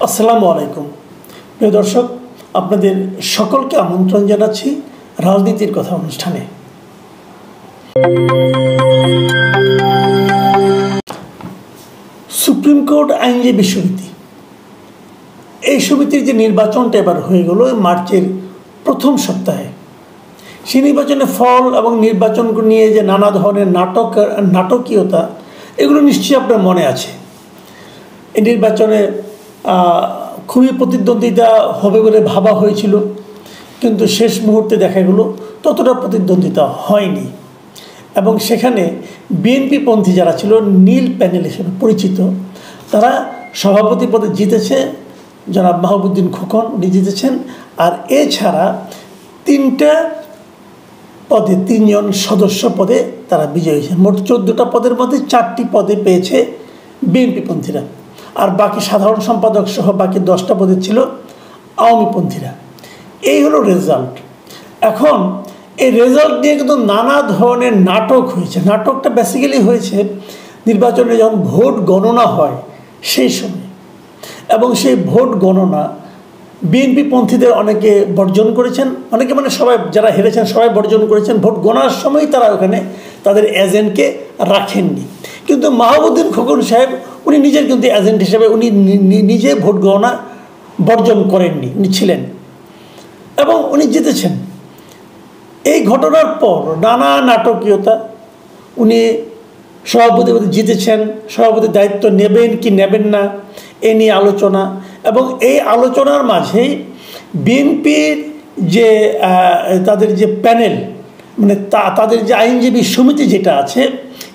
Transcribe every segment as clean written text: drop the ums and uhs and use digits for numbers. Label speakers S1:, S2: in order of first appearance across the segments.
S1: আসসালামু আলাইকুম প্রিয় দর্শক, আপনাদের সকলকে আমন্ত্রণ জানাচ্ছি রাজনীতির কথা অনুষ্ঠানে। সুপ্রিম কোর্ট আইনজীবী সমিতি, এই সমিতির যে নির্বাচনটা এবার হয়ে গেল মার্চের প্রথম সপ্তাহে, সেই নির্বাচনের ফল এবং নির্বাচন নিয়ে যে নানা ধরনের নাটকীয়তা, এগুলো নিশ্চয়ই আপনার মনে আছে। এই নির্বাচনে খুবই প্রতিদ্বন্দ্বিতা হবে বলে ভাবা হয়েছিল, কিন্তু শেষ মুহূর্তে দেখা গেল ততটা প্রতিদ্বন্দ্বিতা হয়নি এবং সেখানে বিএনপিপন্থী যারা ছিল, নীল প্যানেল হিসেবে পরিচিত, তারা সভাপতি পদে জিতেছে। জনাব মাহবুবউদ্দিন খোকন উনি জিতেছেন। আর এছাড়া তিনটা পদে, তিনজন সদস্য পদে তারা বিজয়ী হয়েছেন। মোট 14টা পদের মধ্যে 4টি পদে পেয়েছে বিএনপিপন্থীরা, আর বাকি সাধারণ সম্পাদক সহ বাকি 10টা পদে ছিল আওয়ামীপন্থীরা। এই হলো রেজাল্ট। এখন এই রেজাল্ট নিয়ে কিন্তু নানা ধরনের নাটক হয়েছে। নাটকটা বেসিক্যালি হয়েছে নির্বাচনে যখন ভোট গণনা হয় সেই সময়, এবং সেই ভোট গণনা বিএনপিপন্থীদের অনেকে বর্জন করেছেন, অনেকে মানে সবাই, যারা হেরেছেন সবাই বর্জন করেছেন। ভোট গণার সময় তারা ওখানে তাদের এজেন্টকে রাখেননি, কিন্তু মাহবুবউদ্দিন খোকন সাহেব উনি নিজের কিন্তু এজেন্ট হিসেবে উনি নিজে ভোট গণনা বর্জন করেননি, উনি ছিলেন এবং উনি জিতেছেন। এই ঘটনার পর নানা নাটকীয়তা, উনি সভাপতি পদে জিতেছেন, সভাপতির দায়িত্ব নেবেন কি নেবেন না এ নিয়ে আলোচনা, এবং এই আলোচনার মাঝেই বিএনপির যে তাদের যে প্যানেল, মানে তাদের যে আইনজীবী সমিতি যেটা আছে,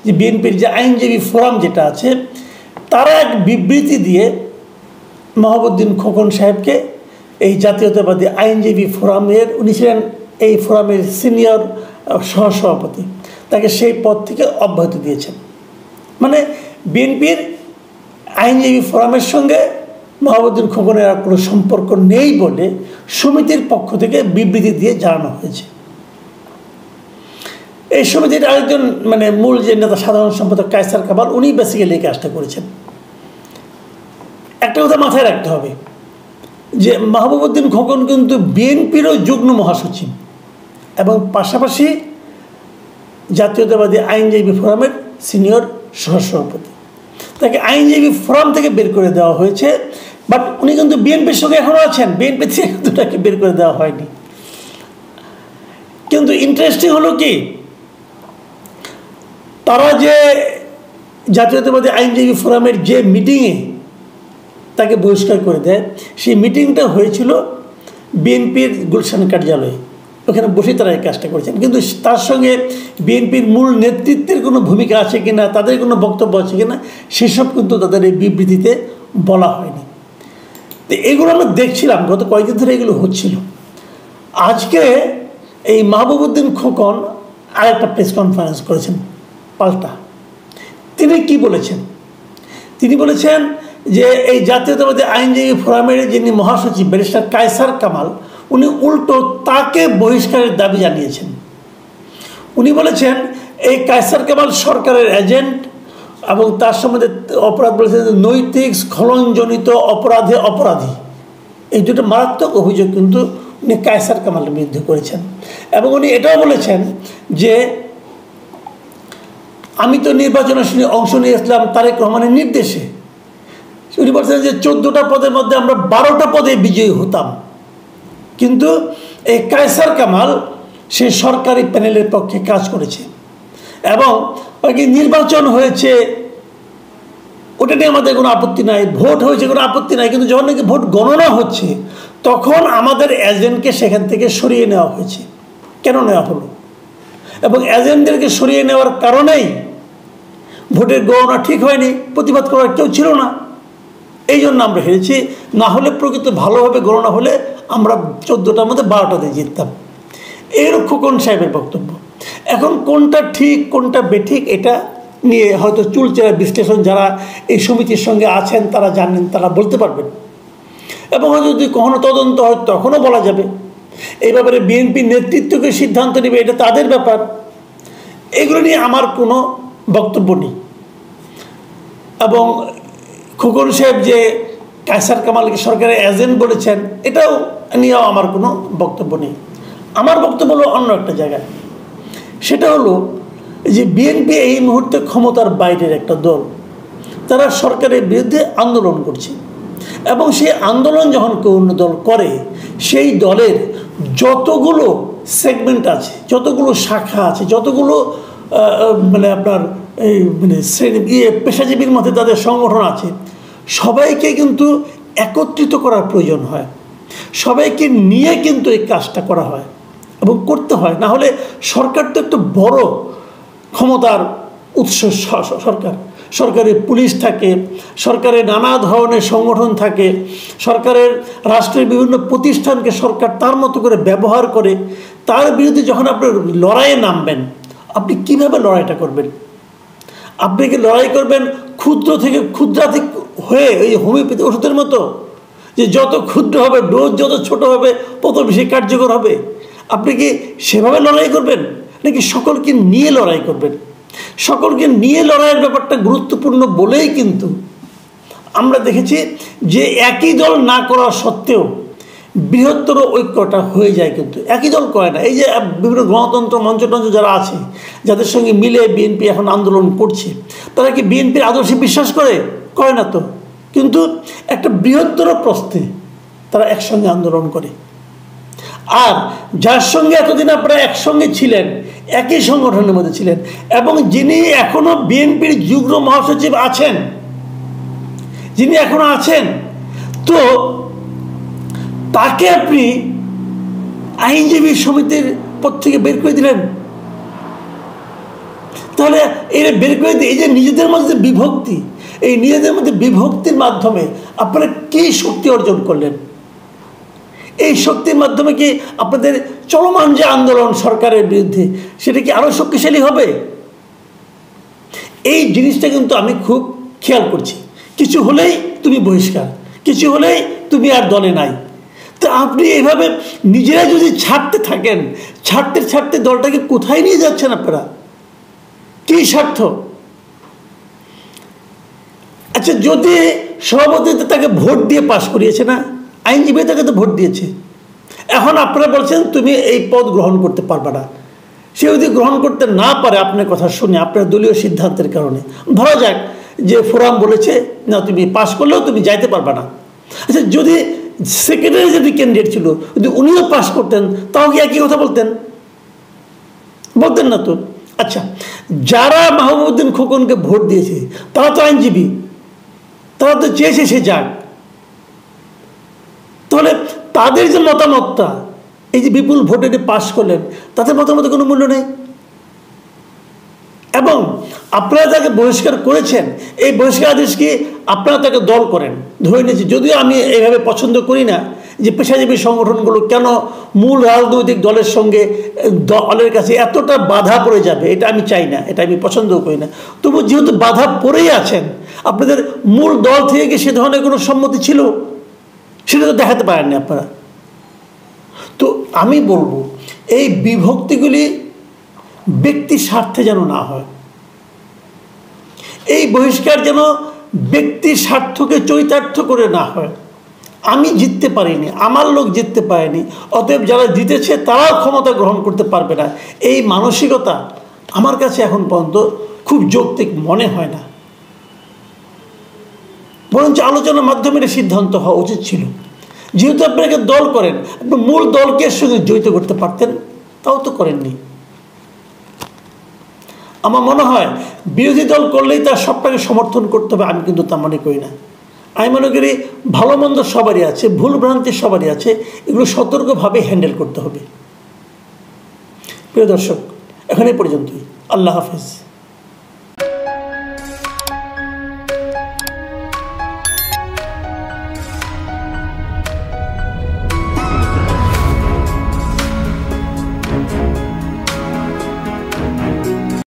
S1: যে বিএনপির যে আইনজীবী ফোরাম যেটা আছে, তারা এক বিবৃতি দিয়ে মাহবুবউদ্দিন খোকন সাহেবকে এই জাতীয়তাবাদী আইনজীবী ফোরামের, উনি ছিলেন এই ফোরামের সিনিয়র সহসভাপতি, তাকে সেই পদ থেকে অব্যাহতি দিয়েছেন। মানে বিএনপির আইনজীবী ফোরামের সঙ্গে মাহবুবউদ্দিন খোকনের আর কোনো সম্পর্ক নেই বলে সমিতির পক্ষ থেকে বিবৃতি দিয়ে জানানো হয়েছে। এই সমিতির আরেকজন মানে মূল যে নেতা, সাধারণ সম্পাদক কায়সার কামাল, উনি বেসিক্যালি এই কাজটা করেছেন। একটা কথা মাথায় রাখতে হবে যে মাহবুবউদ্দিন খোকন কিন্তু বিএনপিরও যুগ্ম মহাসচিব এবং পাশাপাশি জাতীয়তাবাদী আইনজীবী ফোরামের সিনিয়র সহসভাপতি। তাকে আইনজীবী ফোরাম থেকে বের করে দেওয়া হয়েছে, বাট উনি কিন্তু বিএনপির সঙ্গে এখনও আছেন, বিএনপি থেকে কিন্তু তাকে বের করে দেওয়া হয়নি। কিন্তু ইন্টারেস্টিং হলো কি, তারা যে জাতীয়তাবাদী আইনজীবী ফোরামের যে মিটিংয়ে তাকে বহিষ্কার করে দেয়, সেই মিটিংটা হয়েছিল বিএনপির গুলশান কার্যালয়ে, ওখানে বসে তারা এই কাজটা করেছেন। কিন্তু তার সঙ্গে বিএনপির মূল নেতৃত্বের কোনো ভূমিকা আছে কিনা, তাদের কোনো বক্তব্য আছে কিনা, সেসব কিন্তু তাদের এই বিবৃতিতে বলা হয়নি। তো এগুলো আমরা দেখছিলাম, গত কয়েকদিন ধরে এগুলো হচ্ছিল। আজকে এই মাহবুবউদ্দিন খোকন আরেকটা প্রেস কনফারেন্স করেছেন পাল্টা। তিনি কি বলেছেন? তিনি বলেছেন যে এই জাতীয়তাবাদী আইনজীবী ফোরামের যিনি মহাসচিব ব্যারিস্টার কায়সার কামাল, উনি উল্টো তাকে বহিষ্কারের দাবি জানিয়েছেন। উনি বলেছেন এই কায়সার কামাল সরকারের এজেন্ট এবং তার সম্বন্ধে অপরাধ বলেছেন নৈতিক স্খলনজনিত অপরাধে অপরাধী। এই দুটো মারাত্মক অভিযোগ কিন্তু উনি কায়সার কামালের বিরুদ্ধে করেছেন। এবং উনি এটাও বলেছেন যে আমি তো নির্বাচনে অংশ নিয়েছিলাম তারেক রহমানের নির্দেশে। উনি বলছেন যে 14টা পদের মধ্যে আমরা 12টা পদে বিজয়ী হতাম, কিন্তু এই কায়সার কামাল সে সরকারি প্যানেলের পক্ষে কাজ করেছে এবং নির্বাচন হয়েছে ওটা নিয়ে আমাদের কোনো আপত্তি নাই, ভোট হয়েছে কোনো আপত্তি নাই, কিন্তু যখন নাকি ভোট গণনা হচ্ছে তখন আমাদের এজেন্টকে সেখান থেকে সরিয়ে নেওয়া হয়েছে। কেন নেওয়া হলো? এবং এজেন্টদেরকে সরিয়ে নেওয়ার কারণেই ভোটের গণনা ঠিক হয়নি, প্রতিবাদ করার কেউ ছিল না, এই জন্য আমরা হেরেছি। না হলে প্রকৃত ভালোভাবে গণনা হলে আমরা 14টার মধ্যে 12টাতে জিততাম। এর খোকন সাহেবের বক্তব্য। এখন কোনটা ঠিক কোনটা বেঠিক এটা নিয়ে হয়তো চুলচেরা বিশ্লেষণ যারা এই সমিতির সঙ্গে আছেন তারা জানেন, তারা বলতে পারবেন, এবং যদি কখনো তদন্ত হয় তখনও বলা যাবে। এই ব্যাপারে বিএনপি নেতৃত্বকে সিদ্ধান্ত নেবে, এটা তাদের ব্যাপার। এগুলো নিয়ে আমার কোনো বক্তব্য নেই। এবং খোকন সাহেব যে কায়সার কামালকে সরকারের এজেন্ট বলেছেন, এটাও নিয়েও আমার কোনো বক্তব্য নেই। আমার বক্তব্য হলো অন্য একটা জায়গায়। সেটা হলো যে বিএনপি এই মুহূর্তে ক্ষমতার বাইরের একটা দল, তারা সরকারের বিরুদ্ধে আন্দোলন করছে, এবং সেই আন্দোলন যখন কোনো দল করে, সেই দলের যতগুলো সেগমেন্ট আছে, যতগুলো শাখা আছে, যতগুলো মানে আপনার এই মানে পেশাজীবীর মধ্যে তাদের সংগঠন আছে, সবাইকে কিন্তু একত্রিত করার প্রয়োজন হয়, সবাইকে নিয়ে কিন্তু এই কাজটা করা হয় এবং করতে হয়। না হলে সরকার তো একটা বড় ক্ষমতার উৎস, সরকারের পুলিশ থাকে, সরকারের নানা ধরনের সংগঠন থাকে, সরকারের রাষ্ট্রের বিভিন্ন প্রতিষ্ঠানকে সরকার তার মতো করে ব্যবহার করে। তার বিরুদ্ধে যখন আপনি লড়াইয়ে নামবেন, আপনি কিভাবে লড়াইটা করবেন? আপনি কি লড়াই করবেন ক্ষুদ্র থেকে ক্ষুদ্রাধিক হয়ে ওই হোমিওপ্যাথি ওষুধের মতো, যে যত ক্ষুদ্র হবে, ডোজ যত ছোট হবে, তত বেশি কার্যকর হবে? আপনি কি সেভাবে লড়াই করবেন, নাকি সকলকে নিয়ে লড়াই করবেন? সকলকে নিয়ে লড়াইয়ের ব্যাপারটা গুরুত্বপূর্ণ বলেই কিন্তু আমরা দেখেছি যে একই দল না করা সত্ত্বেও বৃহত্তর ঐক্যটা হয়ে যায়, কিন্তু একই দল করে না। এই যে বিভিন্ন গণতন্ত্র মঞ্চ যারা আছে, যাদের সঙ্গে মিলে বিএনপি এখন আন্দোলন করছে, তারা কি বিএনপির আদর্শে বিশ্বাস করে না তো, কিন্তু একটা বৃহত্তর প্রশ্নে তারা একসঙ্গে আন্দোলন করে। আর যার সঙ্গে এতদিন আপনারা একসঙ্গে ছিলেন, একই সংগঠনের মধ্যে ছিলেন, এবং যিনি এখনো বিএনপির যুগ্ম মহাসচিব আছেন, যিনি এখনো আছেন, তো তাকে আপনি আইনজীবী সমিতির পদ থেকে বের করে দিলেন। তাহলে এরা বের করে দিয়ে এই যে নিজেদের মধ্যে বিভক্তি, এই নিজেদের মধ্যে বিভক্তির মাধ্যমে আপনারা কি শক্তি অর্জন করলেন? এই শক্তির মাধ্যমে কি আপনাদের চলমান যে আন্দোলন সরকারের বিরুদ্ধে, সেটা কি আরো শক্তিশালী হবে? এই জিনিসটা কিন্তু আমি খুব খেয়াল করছি। কিছু হলেই তুমি বহিষ্কার, কিছু হলেই তুমি আর দলে নাই। তো আপনি এইভাবে নিজেরা যদি ছাড়তে থাকেন, ছাড়তে দলটাকে কোথায় নিয়ে যাচ্ছেন আপনারা? কি স্বার্থ? আচ্ছা, যদি সভাপতি তাকে ভোট দিয়ে পাশ করিয়েছে না, আইনজীবী তাকে তো ভোট দিয়েছে, এখন আপনারা বলছেন তুমি এই পদ গ্রহণ করতে পারবে না। সে যদি গ্রহণ করতে না পারে আপনার কথা শুনে, আপনার দলীয় সিদ্ধান্তের কারণে, ধরা যাক যে ফোরাম বলেছে না তুমি পাশ করলেও তুমি যাইতে পারবে না। আচ্ছা, যদি সেক্রেটারি যদি ক্যান্ডিডেট ছিল, যদি উনিও পাশ করতেন, তাও কি একই কথা বলতেন না তো? আচ্ছা, যারা মাহবুবউদ্দিন খোকনকে ভোট দিয়েছে তারা তো আইনজীবী, তারা তো চেয়েছে সে যাক। তাহলে তাদের যে মতামতটা, এই যে বিপুল ভোটে পাশ করলেন, তাদের মতামতের কোনো মূল্য নেই। এবং আপনারা যাকে বহিষ্কার করেছেন, এই বহিষ্কার আদেশকে আপনারা তাকে দল করেন, ধরে নিয়েছে। যদিও আমি এইভাবে পছন্দ করি না যে পেশাজীবী সংগঠনগুলো কেন মূল রাজনৈতিক দলের সঙ্গে দলের কাছে এতটা বাধা পড়ে যাবে, এটা আমি চাই না, এটা আমি পছন্দও করি না। তবু যেহেতু বাধা পড়েই আছেন, আপনাদের মূল দল থেকে কি সে ধরনের কোনো সম্মতি ছিল? সেটা তো দেখাতে পারেননি আপনারা। তো আমি বলবো এই বিভক্তিগুলি ব্যক্তি স্বার্থে যেন না হয়, এই বহিষ্কার যেন ব্যক্তি স্বার্থকে চরিতার্থ করে না হয়। আমি জিততে পারিনি, আমার লোক জিততে পারেনি, অতএব যারা জিতেছে তারাও ক্ষমতা গ্রহণ করতে পারবে না, এই মানসিকতা আমার কাছে এখন পর্যন্ত খুব যৌক্তিক মনে হয় না। বরঞ্চ আলোচনার মাধ্যমে এটা সিদ্ধান্ত হওয়া উচিত ছিল। যেহেতু আপনাকে দল করেন, আপনি মূল দলকে এর সঙ্গে জড়িত করতে পারতেন, তাও তো করেননি। আমার মনে হয় বিরোধী দল করলেই তার সবটাকে সমর্থন করতে হবে, আমি কিন্তু তা মনে করি না। আমি মনে করি ভালো মন্দ সবারই আছে, ভুল ভ্রান্তি সবারই আছে, এগুলো সতর্কভাবে হ্যান্ডেল করতে হবে। প্রিয় দর্শক, এখন এই পর্যন্তই। আল্লাহ হাফেজ।